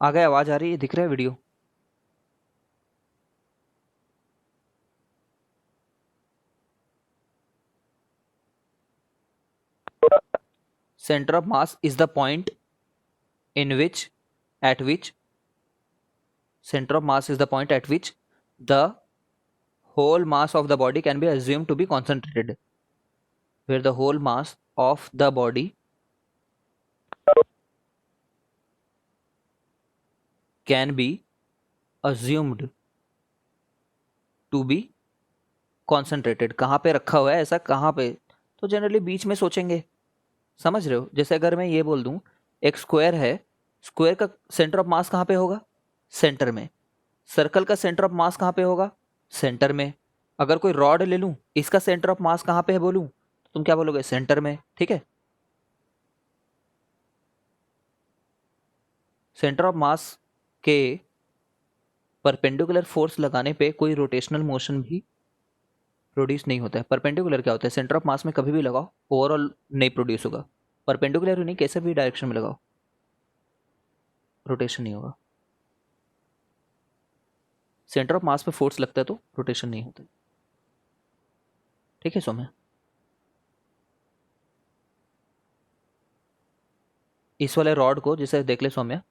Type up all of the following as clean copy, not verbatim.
आगे आवाज आ रही है, दिख रहा है video? Center of mass is the point in which at which center of mass is the point at which the whole mass of the body can be assumed to be concentrated, where the whole mass of the body can be assumed to be concentrated। कहाँ पे रखा हुआ है ऐसा, कहाँ पे? तो generally बीच में सोचेंगे, समझ रहे हो? जैसे अगर मैं ये बोल दूं एक स्क्वायर है, स्क्वायर का सेंटर ऑफ मास कहाँ पे होगा? सेंटर में। सर्कल का सेंटर ऑफ मास कहाँ पे होगा? सेंटर में। अगर कोई रॉड ले लूं, इसका सेंटर ऑफ मास कहाँ पे है बोलूं, तो तुम क्या बोलोगे? सेंटर में। ठीक है। सेंटर ऑफ मास के परपेंडिकुलर फोर्स लगाने पे कोई रोटेशनल मोशन भी प्रोड्यूस नहीं होता है। परपेंडिकुलर क्या होता है? सेंटर ऑफ मास में कभी भी लगाओ, ओवरऑल नहीं प्रोड्यूस होगा। परपेंडिकुलर ही नहीं, कैसे भी डायरेक्शन में लगाओ, रोटेशन नहीं होगा। सेंटर ऑफ मास पे फोर्स लगता है तो रोटेशन नहीं होता। ठीक है सौम्य? इस वाले रॉड को जैसे देख ले सौम्य,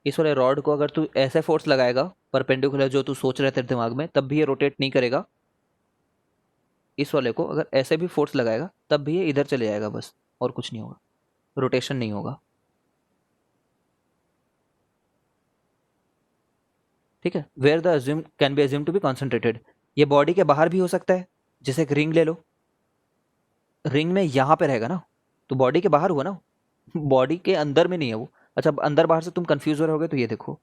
इस वाले रॉड को अगर तू ऐसे फोर्स लगाएगा परपेंडिकुलर जो तू सोच रहे तेरे दिमाग में, तब भी ये रोटेट नहीं करेगा। इस वाले को अगर ऐसे भी फोर्स लगाएगा तब भी ये इधर चले जाएगा बस, और कुछ नहीं होगा, रोटेशन नहीं होगा। ठीक है। Where the assume can be assume to be concentrated, ये बॉडी के बाहर भी हो सकता है। जैसे एक रिंग ले लो, रिंग में यहाँ पे रहेगा ना, तो बॉडी के बाहर हुआ ना, बॉडी के अंदर में नहीं है वो। अच्छा, अब अंदर बाहर से तुम कंफ्यूज हो रहे होगे, तो ये देखो,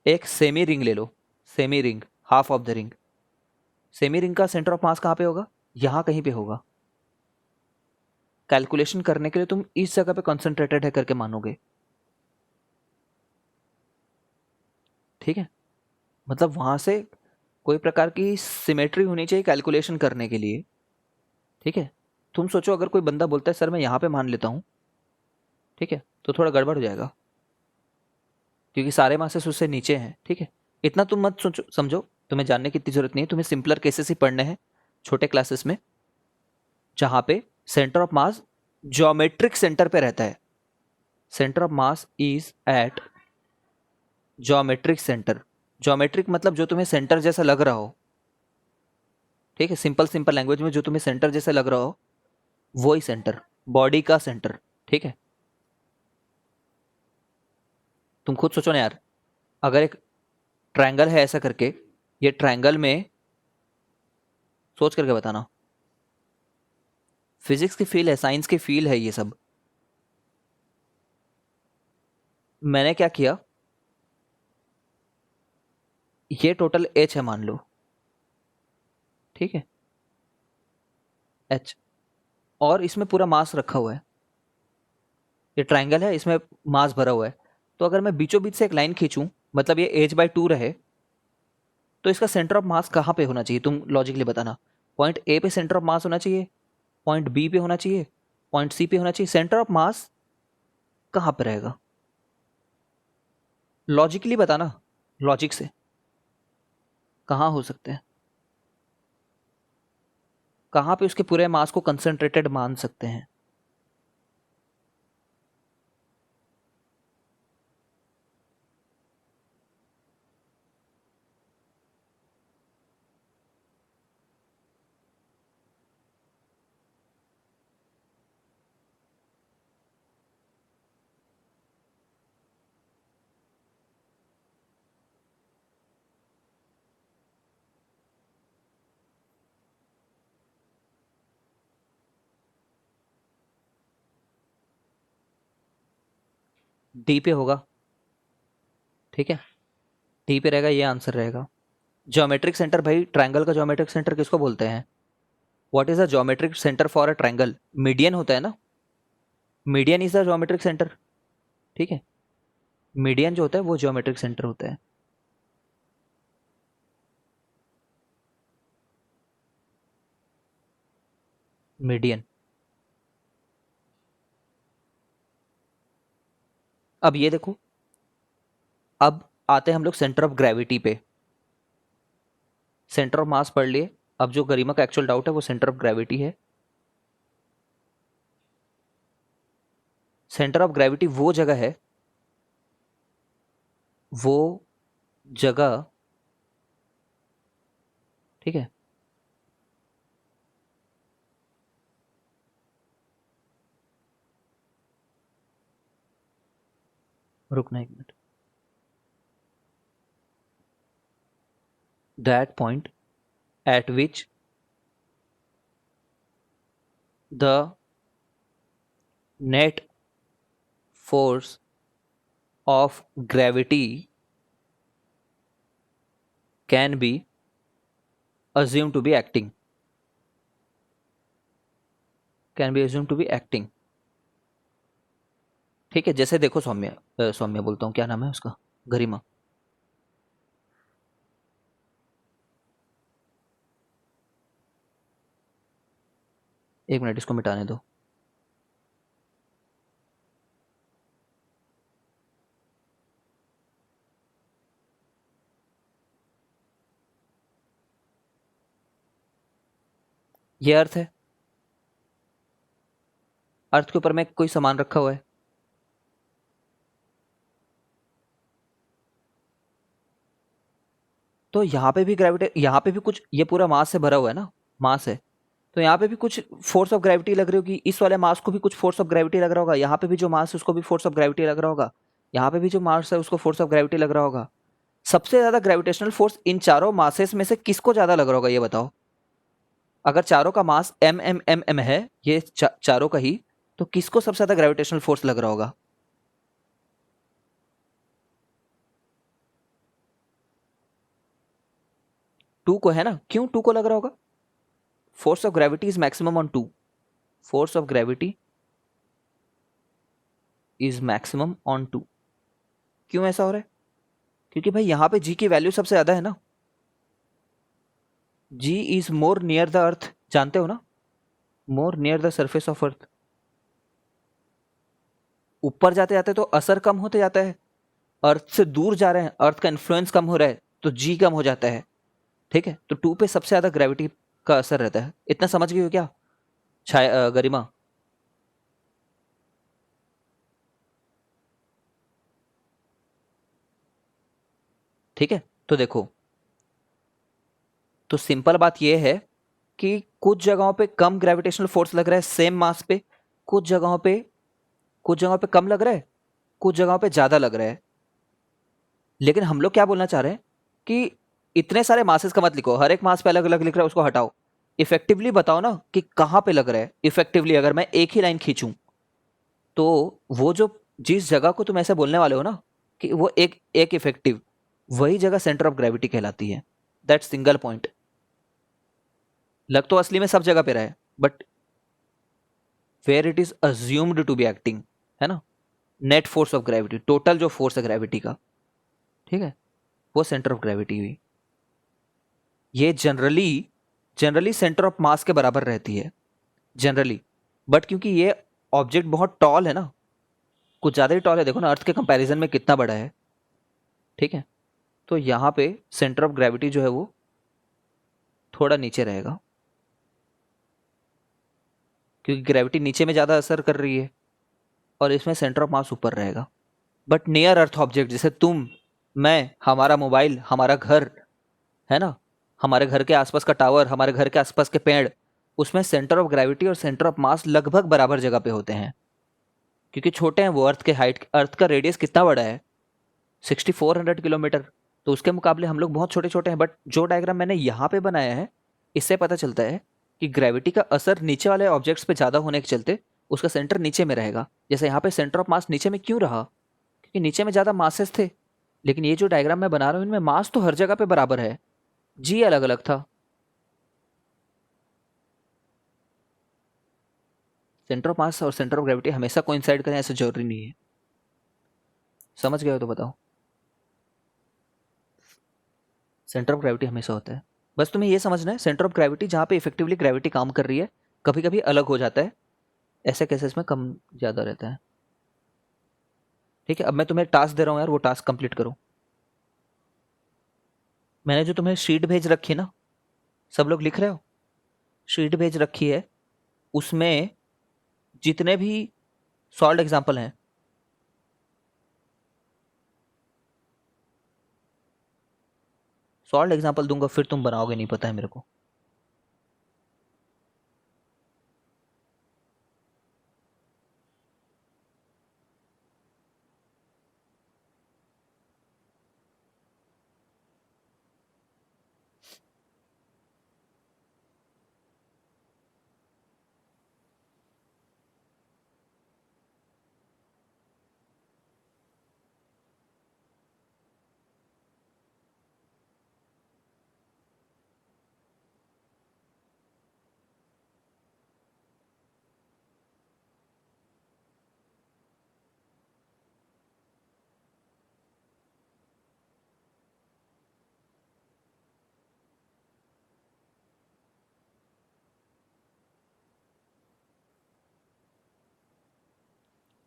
एक सेमी रिंग ले लो, semi ring, half of the ring. Semi ring का सेंटर ऑफ मास कहाँ पे होगा? यहाँ कहीं पे होगा। कैलकुलेशन करने के लिए तुम इस जगह पे कंसंट्रेटेड है करके मानोगे। ठीक है। मतलब वहां से कोई प्रकार की सिमेट्री होनी चाहिए कैलकुलेशन करने के लिए। ठीक है। तुम सोचो अगर कोई बंदा बोलता है सर मैं यहाँ पे मान लेता हूँ, ठीक है, तो थोड़ा गड़बड़ हो जाएगा, क्योंकि सारे मासेस उससे नीचे हैं। ठीक है। इतना तुम मत सोचो, समझो, तुम्हें जानने की इतनी जरूरत नहीं है, तुम्हें सिंपलर केसेस ही पढ़ने हैं छोटे क्लासेस में, जहां पे centre of mass geometric centre पे रहता है। Centre of mass is at geometric centre. Geometric मतलब जो तुम्हें सेंटर जैसा लग रहा हो। ठीक है। सिंपल सिंपल लैंग्वेज में जो तुम्हें सेंटर जैसा लग रहा हो, वो ही सेंटर, बॉडी का सेंटर। ठीक है। तुम खुद सोचो ना यार, अगर एक ट्रायंगल है ऐसा करके, ये ट्रायंगल में, सोच करके बताना, फिजिक्स की फील है, साइंस की फील है ये सब। मैंने क्या किया, ये टोटल एच है मान लो। ठीक है। एच, और इसमें पूरा मास रखा हुआ है। ये ट्रायंगल है, इसमें मास भरा हुआ है। तो अगर मैं बीचों बीच से एक लाइन खींचूं, मतलब ये एच बाई टू रहे, तो इसका सेंटर ऑफ मास कहाँ पे होना चाहिए? तुम लॉजिकली बताना। पॉइंट ए पे सेंटर ऑफ मास होना चाहिए, पॉइंट बी पे होना चाहिए, पॉइंट सी पे होना चाहिए। सेंटर ऑफ मास कहाँ पे रहेगा? लॉजिकली बताना, लॉजिक से कहाँ हो सकते हैं, कहाँ पे उसके पूरे मास को कंसंट्रेटेड मान सकते हैं? डी पे होगा। ठीक है। डी पे रहेगा, ये आंसर रहेगा। ज्योमेट्रिक सेंटर भाई, ट्रायंगल का ज्योमेट्रिक सेंटर किसको बोलते हैं? What is a geometric centre for a triangle? Median होता है ना, median is the geometric centre. ठीक है। मीडियन जो होता है वो ज्योमेट्रिक सेंटर होता है। मीडियन। अब ये देखो, अब आते हैं हम लोग सेंटर ऑफ ग्रेविटी पे। सेंटर ऑफ मास पढ़ लिए, अब जो गरिमा का एक्चुअल डाउट है वो सेंटर ऑफ ग्रेविटी है। सेंटर ऑफ ग्रेविटी वो जगह है, वो जगह, ठीक है, रुकना एक minute. That point eight which the net force of gravity can be assumed to be acting, can be assumed to be acting। ठीक है, जैसे देखो सौम्य, सौम्य बोलता हूँ, क्या नाम है उसका, गरिमा। एक मिनट इसको मिटाने दो। ये अर्थ है, अर्थ के ऊपर में कोई सामान रखा हुआ है, तो यहाँ पे भी ग्रेविटी, यहाँ पे भी कुछ, ये पूरा मास से भरा हुआ है ना, मास है, तो यहाँ पे भी कुछ फोर्स ऑफ ग्रेविटी लग रही होगी। इस वाले मास को भी कुछ फोर्स ऑफ ग्रेविटी लग रहा होगा, यहाँ पे भी जो मास है उसको भी फोर्स ऑफ ग्रेविटी लग रहा होगा, यहाँ पे भी जो मास है उसको फोर्स ऑफ ग्रेविटी लग रहा होगा। सबसे ज्यादा ग्रेविटेशनल फोर्स इन चारों मासेस में से किसको ज्यादा लग रहा होगा, ये बताओ। अगर चारों का मास एम है, ये चारों का ही, तो किसको सबसे ज्यादा ग्रेविटेशनल फोर्स लग रहा होगा? टू को, है ना? क्यों टू को लग रहा होगा? Force of gravity is maximum on two, force of gravity is maximum on two. क्यों ऐसा हो रहा है? क्योंकि भाई यहां पे जी की वैल्यू सबसे ज्यादा है ना, g is more near the earth, जानते हो ना, more near the surface of earth. ऊपर जाते जाते तो असर कम होते जाता है, अर्थ से दूर जा रहे हैं, अर्थ का इन्फ्लुएंस कम हो रहा है, तो जी कम हो जाता है। ठीक है, तो टू पे सबसे ज्यादा ग्रेविटी का असर रहता है। इतना समझ गई हो क्या गरिमा? ठीक है, तो देखो, तो सिंपल बात यह है कि कुछ जगहों पे कम ग्रेविटेशनल फोर्स लग रहा है सेम मास पे, कुछ जगहों पे, कुछ जगहों पे कम लग रहा है, कुछ जगहों पे ज्यादा लग रहा है। लेकिन हम लोग क्या बोलना चाह रहे हैं कि इतने सारे मासेस का मत लिखो, हर एक मास पे अलग अलग लिख रहा है, उसको हटाओ। इफेक्टिवली बताओ ना कि कहां पे लग रहा है। इफेक्टिवली अगर मैं एक ही लाइन खींचूं, तो वो जो, जिस जगह को तुम ऐसे बोलने वाले हो ना कि वो एक एक इफेक्टिव, वही जगह सेंटर ऑफ ग्रेविटी कहलाती है। That single point. लग तो असली में सब जगह पे रहा है, but where it is assumed to be acting, है ना, net force of gravity, total जो फोर्स है ग्रेविटी का, ठीक है, वो सेंटर ऑफ ग्रेविटी हुई। ये generally generally centre of mass के बराबर रहती है, जनरली। बट क्योंकि ये ऑब्जेक्ट बहुत टॉल है ना, कुछ ज़्यादा ही टॉल है, देखो ना अर्थ के कंपैरिजन में कितना बड़ा है, ठीक है, तो यहाँ पे सेंटर ऑफ ग्रेविटी जो है वो थोड़ा नीचे रहेगा, क्योंकि ग्रेविटी नीचे में ज़्यादा असर कर रही है, और इसमें सेंटर ऑफ मास ऊपर रहेगा। बट नियर अर्थ ऑब्जेक्ट, जैसे तुम, मैं, हमारा मोबाइल, हमारा घर, है ना, हमारे घर के आसपास का टावर, हमारे घर के आसपास के पेड़, उसमें सेंटर ऑफ ग्रेविटी और सेंटर ऑफ मास लगभग बराबर जगह पे होते हैं, क्योंकि छोटे हैं वो। अर्थ के हाइट, अर्थ का रेडियस कितना बड़ा है, 6400 किलोमीटर, तो उसके मुकाबले हम लोग बहुत छोटे छोटे हैं। बट जो डायग्राम मैंने यहाँ पे बनाया है, इससे पता चलता है कि ग्रेविटी का असर नीचे वाले ऑब्जेक्ट्स पे ज़्यादा होने के चलते उसका सेंटर नीचे में रहेगा। जैसे यहाँ पे सेंटर ऑफ मास नीचे में क्यों रहा, क्योंकि नीचे में ज़्यादा मासेस थे। लेकिन ये जो डायग्राम मैं बना रहा हूँ, इनमें मास तो हर जगह पे बराबर है, जी अलग अलग था। सेंटर ऑफ मास और सेंटर ऑफ ग्रेविटी हमेशा कोइंसाइड करें ऐसा जरूरी नहीं है। समझ गए हो तो बताओ। सेंटर ऑफ ग्रेविटी हमेशा होता है, बस तुम्हें ये समझना है, सेंटर ऑफ ग्रेविटी जहाँ पे इफेक्टिवली ग्रेविटी काम कर रही है, कभी कभी अलग हो जाता है, ऐसे केसेस में कम ज़्यादा रहता है। ठीक है, अब मैं तुम्हें टास्क दे रहा हूँ यार, वो टास्क कंप्लीट करो। मैंने जो तुम्हें शीट भेज रखी ना, सब लोग लिख रहे हो? शीट भेज रखी है, उसमें जितने भी सॉल्व एग्जाम्पल हैं, सॉल्व एग्जाम्पल दूंगा फिर तुम बनाओगे, नहीं पता है मेरे को।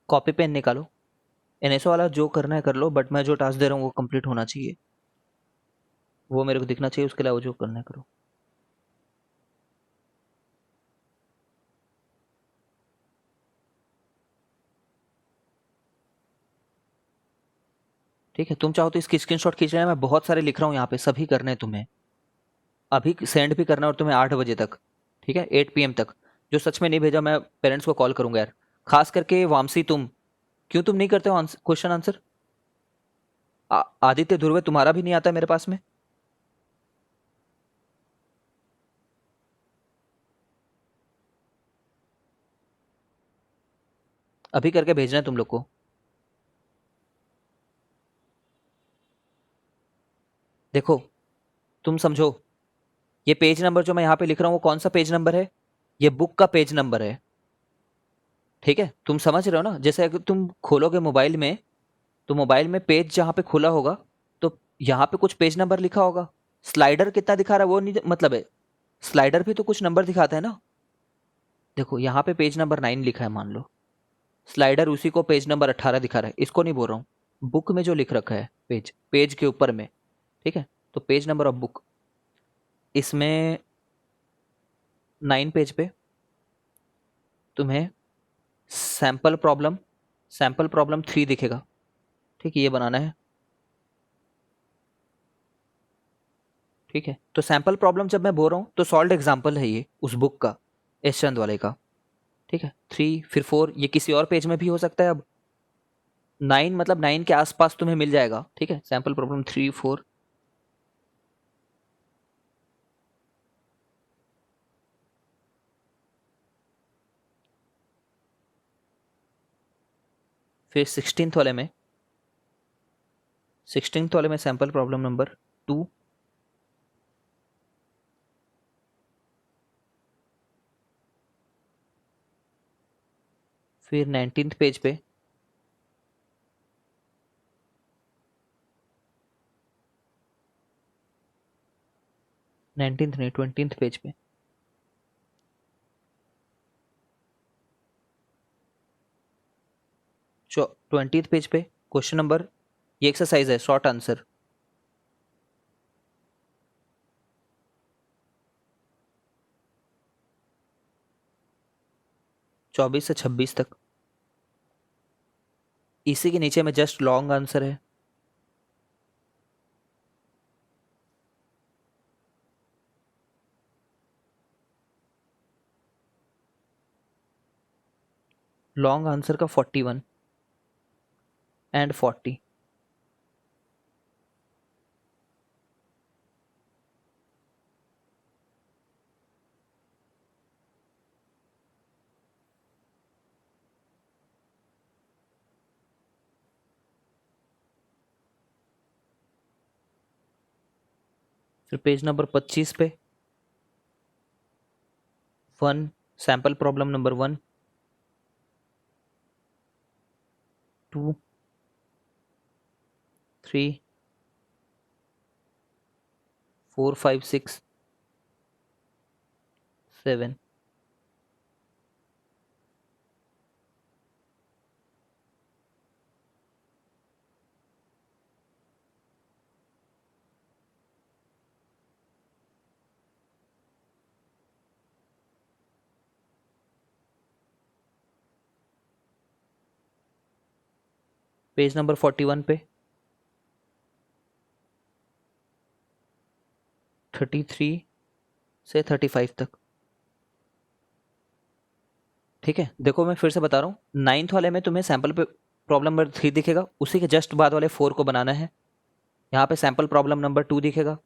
कॉपी पेन निकालो, एनएसओ वाला जो करना है कर लो, बट मैं जो टास्क दे रहा हूँ वो कंप्लीट होना चाहिए, वो मेरे को दिखना चाहिए, उसके अलावा जो करना है करो। ठीक है, तुम चाहो तो इसकी स्क्रीनशॉट खींच लेना, मैं बहुत सारे लिख रहा हूँ यहाँ पे, सभी करने हैं तुम्हें, अभी सेंड भी करना है, और तुम्हें 8 बजे तक, ठीक है, 8 PM तक। जो सच में नहीं भेजा मैं पेरेंट्स को कॉल करूंगा यार। खास करके वामसी, तुम क्यों तुम नहीं करते हो क्वेश्चन आंसर? आदित्य ध्रुव, तुम्हारा भी नहीं आता मेरे पास में। अभी करके भेजना है तुम लोग को। देखो, तुम समझो, ये पेज नंबर जो मैं यहाँ पे लिख रहा हूँ वो कौन सा पेज नंबर है? ये बुक का पेज नंबर है। ठीक है, तुम समझ रहे हो ना? जैसे अगर तुम खोलोगे मोबाइल में, तो मोबाइल में पेज जहाँ पे खुला होगा, तो यहाँ पे कुछ पेज नंबर लिखा होगा। स्लाइडर कितना दिखा रहा है वो नहीं मतलब है, स्लाइडर भी तो कुछ नंबर दिखाता है ना। देखो यहाँ पे पेज नंबर 9 लिखा है मान लो, स्लाइडर उसी को पेज नंबर 18 दिखा रहा है, इसको नहीं बोल रहा हूँ, बुक में जो लिख रखा है पेज, पेज के ऊपर में। ठीक है, तो पेज नंबर ऑफ बुक, इसमें 9 पेज पे तुम्हें सैंपल प्रॉब्लम 3 दिखेगा। ठीक है, ये बनाना है। ठीक है, तो सैंपल प्रॉब्लम जब मैं बोल रहा हूँ तो सॉल्व एग्जाम्पल है ये उस बुक का, एस चंद वाले का। ठीक है, 3 फिर 4, ये किसी और पेज में भी हो सकता है। अब 9 मतलब 9 के आसपास तुम्हें मिल जाएगा। ठीक है, सैंपल प्रॉब्लम 3 4, फिर 16th वाले में सैंपल प्रॉब्लम नंबर 2, फिर 19th पेज पे, 19th नहीं 20th पेज पे, 20th पेज पे क्वेश्चन नंबर, ये एक्सरसाइज है शॉर्ट आंसर, 24 से 26 तक। इसी के नीचे में जस्ट लॉन्ग आंसर है। लॉन्ग आंसर का 41 एंड 40। फिर पेज नंबर 25 पे 1, sample problem number 1, 2, 3, 4 5 6 7। Page number 41 पे 33 से 35 तक। ठीक है, देखो मैं फिर से बता रहा हूँ, 9th वाले में तुम्हें सैंपल पे प्रॉब्लम नंबर 3 दिखेगा, उसी के जस्ट बाद वाले 4 को बनाना है। यहाँ पे सैंपल प्रॉब्लम नंबर 2 दिखेगा,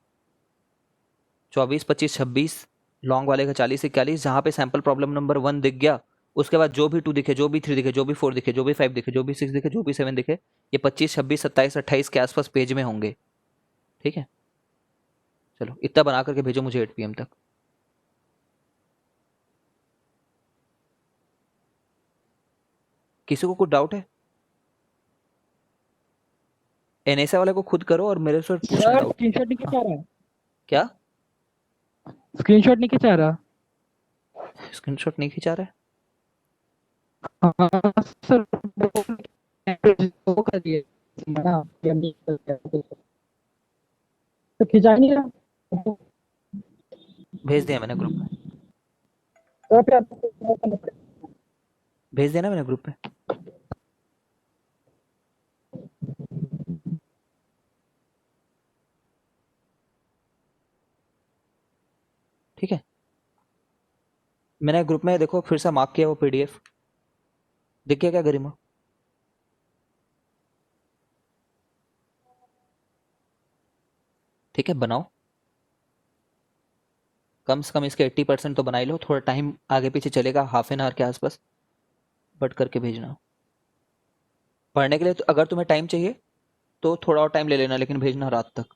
24, 25, 26, लॉन्ग वाले का 40, 41। जहाँ पे सैंपल प्रॉब्लम नंबर 1 दिख गया, उसके बाद जो भी 2 दिखे, जो भी 3 दिखे, जो भी 4 दिखे, जो भी 5 दिखे, जो भी 6 दिखे, जो भी 7 दिखे, ये 25, 26, 27, 28 के आसपास पेज में होंगे। ठीक है, चलो इतना बना करके भेजो मुझे 8 PM तक। किसी को कुछ डाउट है? एनएसए वाले को खुद करो और मेरे से पूछना सर डाउट। स्क्रीनशॉट नहीं खिंचा रहा। क्या स्क्रीनशॉट नहीं खिंचा रहा। स्क्रीनशॉट नहीं खिंचा रहा है? हाँ सर, वो कर दिए ना, तो खिंचा ही नहीं रहा। भेज दिया मैंने ग्रुप में, तो फिर आपको करना पड़ेगा। भेज दिया ना मैंने ग्रुप पे। ठीक है, मैंने ग्रुप में देखो फिर से मार्क किया वो पीडीएफ, दिख गया क्या गरिमा? ठीक है, बनाओ, कम से कम इसके 80% तो बना ही लो। थोड़ा टाइम आगे पीछे चलेगा, हाफ एन आवर के आसपास, बट करके भेजना। पढ़ने के लिए तो अगर तुम्हें टाइम चाहिए तो थोड़ा और टाइम ले लेना, लेकिन भेजना रात तक।